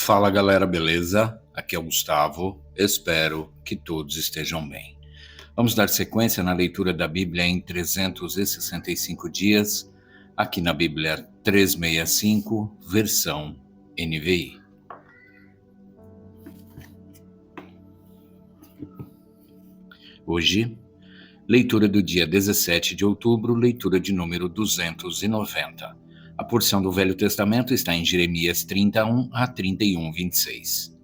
Fala galera, beleza? Aqui é o Gustavo, espero que todos estejam bem. Vamos dar sequência na leitura da Bíblia em 365 dias, aqui na Bíblia 365, versão NVI. Hoje, leitura do dia 17 de outubro, leitura de número 290. A porção do Velho Testamento está em Jeremias 31 a 31, 26.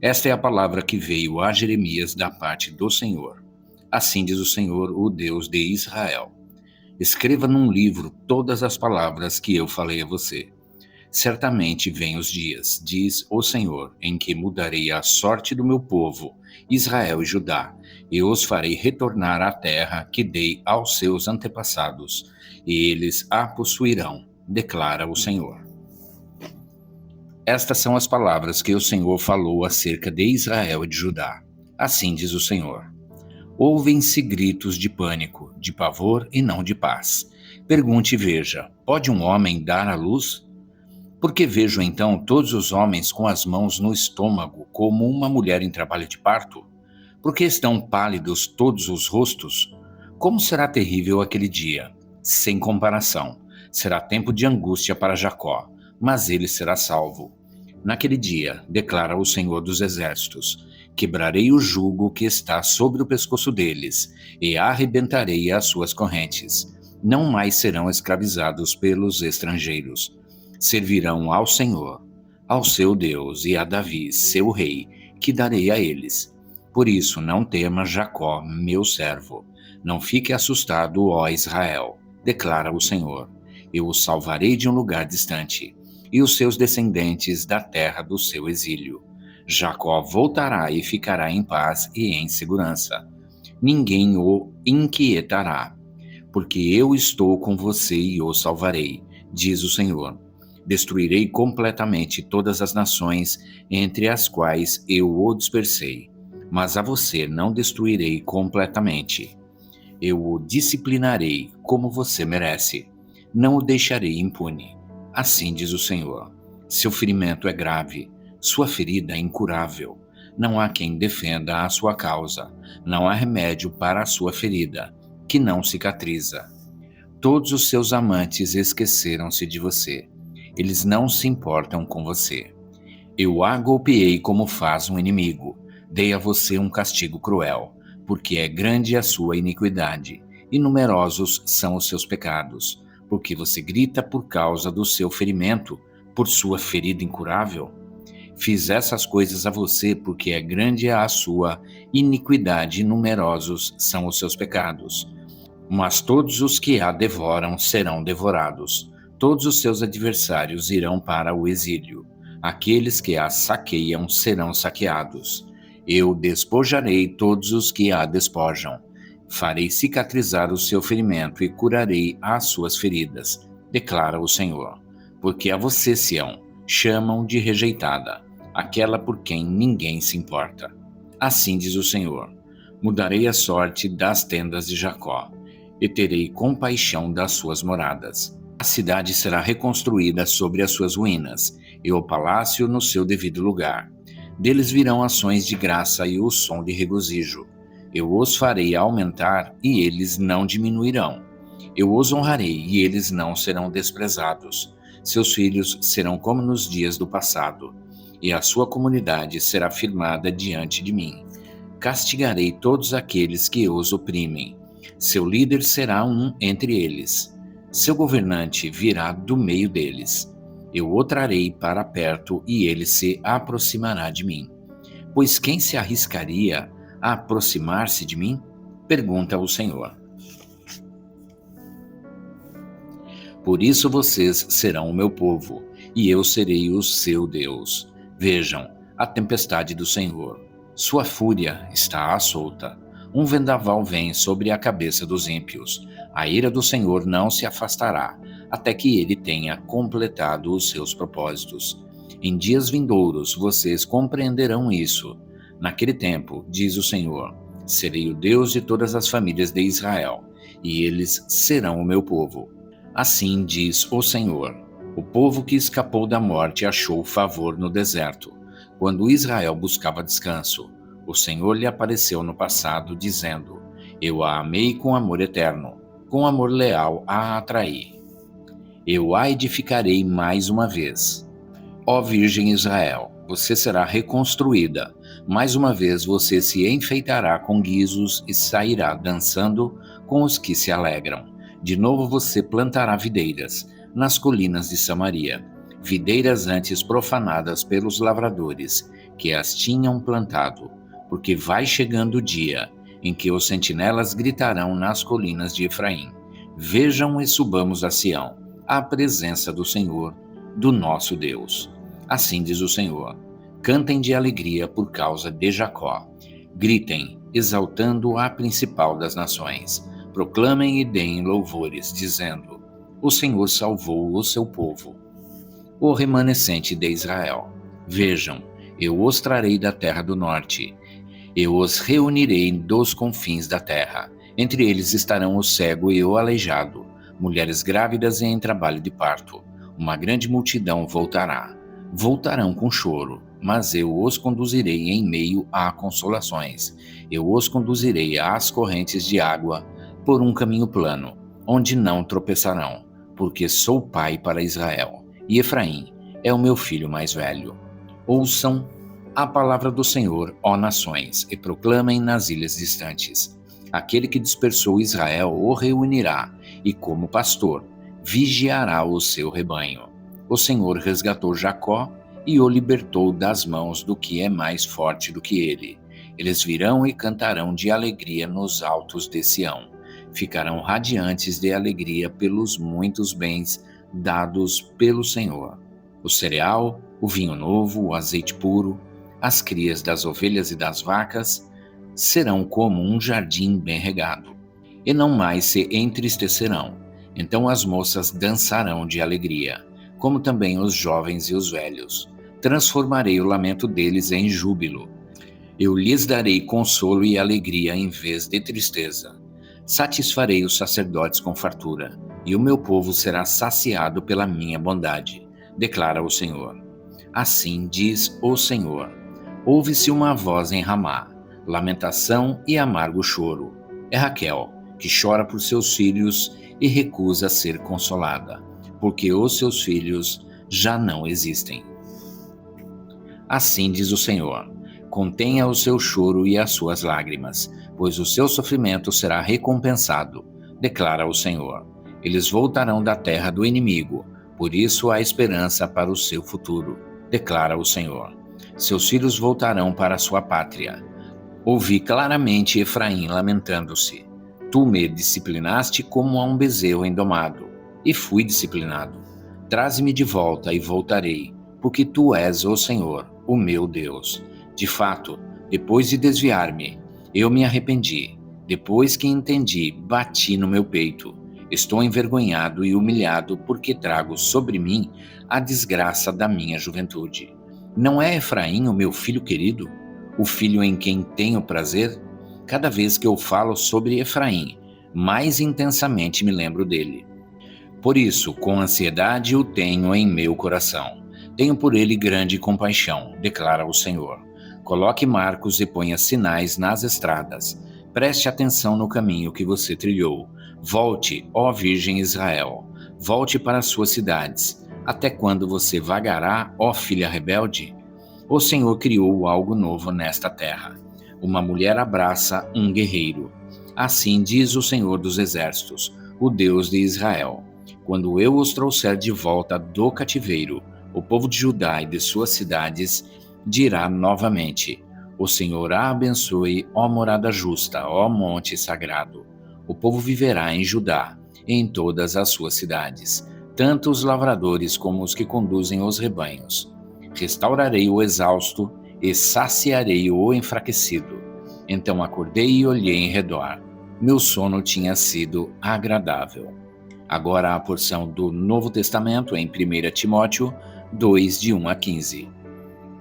Esta é a palavra que veio a Jeremias da parte do Senhor. Assim diz o Senhor, o Deus de Israel. Escreva num livro todas as palavras que eu falei a você. Certamente vêm os dias, diz o Senhor, em que mudarei a sorte do meu povo, Israel e Judá, e os farei retornar à terra que dei aos seus antepassados, e eles a possuirão, declara o Senhor. Estas são as palavras que o Senhor falou acerca de Israel e de Judá. Assim diz o Senhor. Ouvem-se gritos de pânico, de pavor e não de paz. Pergunte e veja, pode um homem dar à luz? Porque vejo então todos os homens com as mãos no estômago, como uma mulher em trabalho de parto? Porque estão pálidos todos os rostos? Como será terrível aquele dia? Sem comparação. Será tempo de angústia para Jacó, mas ele será salvo. Naquele dia, declara o Senhor dos Exércitos, quebrarei o jugo que está sobre o pescoço deles e arrebentarei as suas correntes. Não mais serão escravizados pelos estrangeiros. Servirão ao Senhor, ao seu Deus e a Davi, seu rei, que darei a eles. Por isso, não tema Jacó, meu servo. Não fique assustado, ó Israel, declara o Senhor. Eu o salvarei de um lugar distante, e os seus descendentes da terra do seu exílio. Jacó voltará e ficará em paz e em segurança. Ninguém o inquietará, porque eu estou com você e o salvarei, diz o Senhor. Destruirei completamente todas as nações entre as quais eu o dispersei, mas a você não destruirei completamente. Eu o disciplinarei como você merece. Não o deixarei impune. Assim diz o Senhor. Seu ferimento é grave, sua ferida é incurável. Não há quem defenda a sua causa. Não há remédio para a sua ferida, que não cicatriza. Todos os seus amantes esqueceram-se de você. Eles não se importam com você. Eu a golpeei como faz um inimigo. Dei a você um castigo cruel, porque é grande a sua iniquidade, e numerosos são os seus pecados. Porque você grita por causa do seu ferimento, por sua ferida incurável? Fiz essas coisas a você porque é grande a sua iniquidade e numerosos são os seus pecados. Mas todos os que a devoram serão devorados. Todos os seus adversários irão para o exílio. Aqueles que a saqueiam serão saqueados. Eu despojarei todos os que a despojam. Farei cicatrizar o seu ferimento e curarei as suas feridas, declara o Senhor. Porque a você, Sião, chamam de rejeitada, aquela por quem ninguém se importa. Assim diz o Senhor: mudarei a sorte das tendas de Jacó, e terei compaixão das suas moradas. A cidade será reconstruída sobre as suas ruínas, e o palácio no seu devido lugar. Deles virão ações de graça e o som de regozijo. Eu os farei aumentar e eles não diminuirão. Eu os honrarei e eles não serão desprezados. Seus filhos serão como nos dias do passado, e a sua comunidade será firmada diante de mim. Castigarei todos aqueles que os oprimem. Seu líder será um entre eles. Seu governante virá do meio deles. Eu o trarei para perto e ele se aproximará de mim. Pois quem se arriscaria a aproximar-se de mim? Pergunta o Senhor. Por isso vocês serão o meu povo, e eu serei o seu Deus. Vejam, a tempestade do Senhor. Sua fúria está à solta. Um vendaval vem sobre a cabeça dos ímpios. A ira do Senhor não se afastará, até que ele tenha completado os seus propósitos. Em dias vindouros vocês compreenderão isso. Naquele tempo, diz o Senhor, serei o Deus de todas as famílias de Israel, e eles serão o meu povo. Assim diz o Senhor. O povo que escapou da morte achou favor no deserto. Quando Israel buscava descanso, o Senhor lhe apareceu no passado, dizendo: Eu a amei com amor eterno, com amor leal a atraí. Eu a edificarei mais uma vez. Ó Virgem Israel, você será reconstruída. Mais uma vez você se enfeitará com guizos e sairá dançando com os que se alegram. De novo você plantará videiras nas colinas de Samaria, videiras antes profanadas pelos lavradores, que as tinham plantado, porque vai chegando o dia em que os sentinelas gritarão nas colinas de Efraim: Vejam e subamos a Sião, à presença do Senhor, do nosso Deus. Assim diz o Senhor: cantem de alegria por causa de Jacó. Gritem, exaltando a principal das nações. Proclamem e deem louvores, dizendo: o Senhor salvou o seu povo, o remanescente de Israel. Vejam, eu os trarei da terra do norte. Eu os reunirei dos confins da terra. Entre eles estarão o cego e o aleijado, mulheres grávidas e em trabalho de parto. Uma grande multidão voltará. Voltarão com choro, mas eu os conduzirei em meio a consolações. Eu os conduzirei às correntes de água por um caminho plano, onde não tropeçarão, porque sou pai para Israel, e Efraim é o meu filho mais velho. Ouçam a palavra do Senhor, ó nações, e proclamem nas ilhas distantes. Aquele que dispersou Israel o reunirá, e como pastor, vigiará o seu rebanho. O Senhor resgatou Jacó e o libertou das mãos do que é mais forte do que ele. Eles virão e cantarão de alegria nos altos de Sião. Ficarão radiantes de alegria pelos muitos bens dados pelo Senhor. O cereal, o vinho novo, o azeite puro, as crias das ovelhas e das vacas serão como um jardim bem regado, e não mais se entristecerão. Então as moças dançarão de alegria, como também os jovens e os velhos. Transformarei o lamento deles em júbilo. Eu lhes darei consolo e alegria em vez de tristeza. Satisfarei os sacerdotes com fartura, e o meu povo será saciado pela minha bondade, declara o Senhor. Assim diz o Senhor: ouve-se uma voz em Ramá, lamentação e amargo choro. É Raquel, que chora por seus filhos e recusa ser consolada, porque os seus filhos já não existem. Assim diz o Senhor: contenha o seu choro e as suas lágrimas, pois o seu sofrimento será recompensado, declara o Senhor. Eles voltarão da terra do inimigo, por isso há esperança para o seu futuro, declara o Senhor. Seus filhos voltarão para a sua pátria. Ouvi claramente Efraim lamentando-se. Tu me disciplinaste como a um bezerro endomado, e fui disciplinado. Traze-me de volta e voltarei, porque tu és o Senhor, o meu Deus. De fato, depois de desviar-me, eu me arrependi. Depois que entendi, bati no meu peito. Estou envergonhado e humilhado porque trago sobre mim a desgraça da minha juventude. Não é Efraim o meu filho querido, o filho em quem tenho prazer? Cada vez que eu falo sobre Efraim, mais intensamente me lembro dele. Por isso, com ansiedade o tenho em meu coração. Tenho por ele grande compaixão, declara o Senhor. Coloque marcos e ponha sinais nas estradas. Preste atenção no caminho que você trilhou. Volte, ó Virgem Israel. Volte para as suas cidades. Até quando você vagará, ó filha rebelde? O Senhor criou algo novo nesta terra. Uma mulher abraça um guerreiro. Assim diz o Senhor dos Exércitos, o Deus de Israel. Quando eu os trouxer de volta do cativeiro, o povo de Judá e de suas cidades dirá novamente: o Senhor a abençoe, ó morada justa, ó monte sagrado. O povo viverá em Judá, em todas as suas cidades, tanto os lavradores como os que conduzem os rebanhos. Restaurarei o exausto e saciarei o enfraquecido. Então acordei e olhei em redor. Meu sono tinha sido agradável. Agora a porção do Novo Testamento em 1 Timóteo 2, de 1 a 15.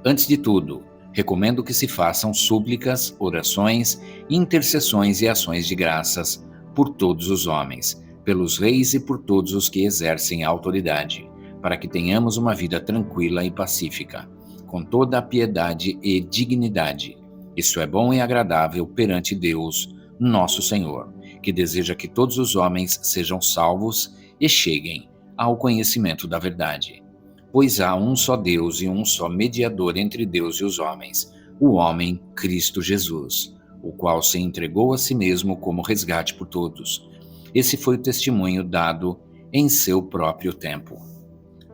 Antes de tudo, recomendo que se façam súplicas, orações, intercessões e ações de graças por todos os homens, pelos reis e por todos os que exercem a autoridade, para que tenhamos uma vida tranquila e pacífica, com toda a piedade e dignidade. Isso é bom e agradável perante Deus, nosso Senhor, que deseja que todos os homens sejam salvos e cheguem ao conhecimento da verdade. Pois há um só Deus e um só mediador entre Deus e os homens, o homem Cristo Jesus, o qual se entregou a si mesmo como resgate por todos. Esse foi o testemunho dado em seu próprio tempo.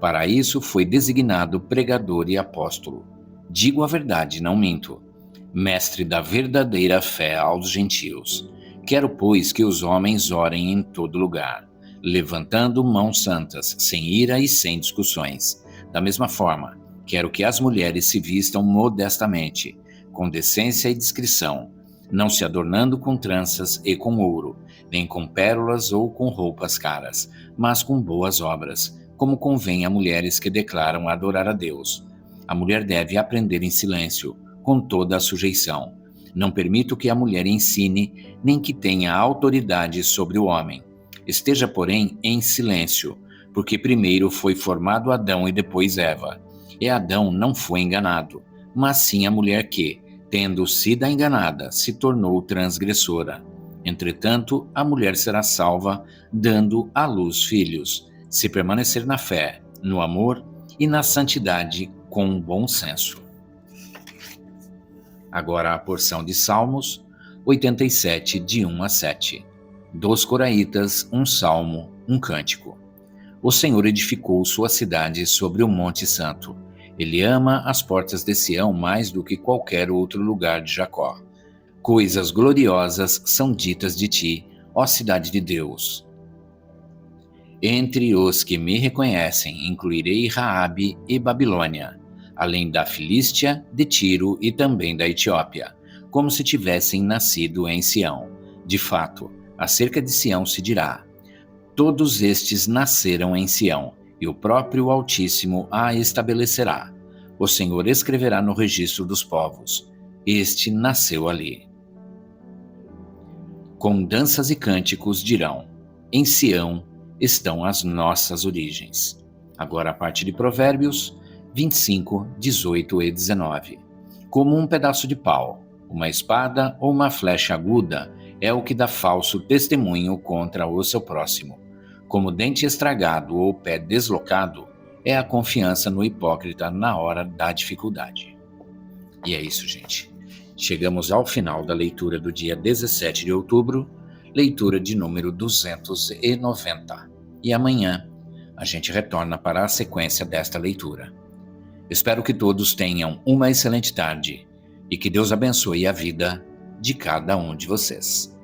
Para isso foi designado pregador e apóstolo. Digo a verdade, não minto. Mestre da verdadeira fé aos gentios. Quero, pois, que os homens orem em todo lugar, levantando mãos santas, sem ira e sem discussões. Da mesma forma, quero que as mulheres se vistam modestamente, com decência e discrição, não se adornando com tranças e com ouro, nem com pérolas ou com roupas caras, mas com boas obras, como convém a mulheres que declaram adorar a Deus. A mulher deve aprender em silêncio, com toda a sujeição. Não permito que a mulher ensine, nem que tenha autoridade sobre o homem. Esteja, porém, em silêncio, porque primeiro foi formado Adão e depois Eva. E Adão não foi enganado, mas sim a mulher que, tendo sido enganada, se tornou transgressora. Entretanto, a mulher será salva, dando à luz filhos, se permanecer na fé, no amor e na santidade com bom senso. Agora a porção de Salmos 87, de 1 a 7. Dos Coraitas, um salmo, um cântico. O Senhor edificou sua cidade sobre o Monte Santo. Ele ama as portas de Sião mais do que qualquer outro lugar de Jacó. Coisas gloriosas são ditas de ti, ó cidade de Deus. Entre os que me reconhecem, incluirei Raabe e Babilônia, além da Filístia, de Tiro e também da Etiópia, como se tivessem nascido em Sião. De fato, acerca de Sião se dirá: todos estes nasceram em Sião, e o próprio Altíssimo a estabelecerá. O Senhor escreverá no registro dos povos: este nasceu ali. Com danças e cânticos dirão: em Sião estão as nossas origens. Agora a parte de Provérbios 25, 18 e 19. Como um pedaço de pau, uma espada ou uma flecha aguda é o que dá falso testemunho contra o seu próximo. Como dente estragado ou pé deslocado é a confiança no hipócrita na hora da dificuldade. E é isso, gente. Chegamos ao final da leitura do dia 17 de outubro, leitura de número 290. E amanhã a gente retorna para a sequência desta leitura. Espero que todos tenham uma excelente tarde e que Deus abençoe a vida de cada um de vocês.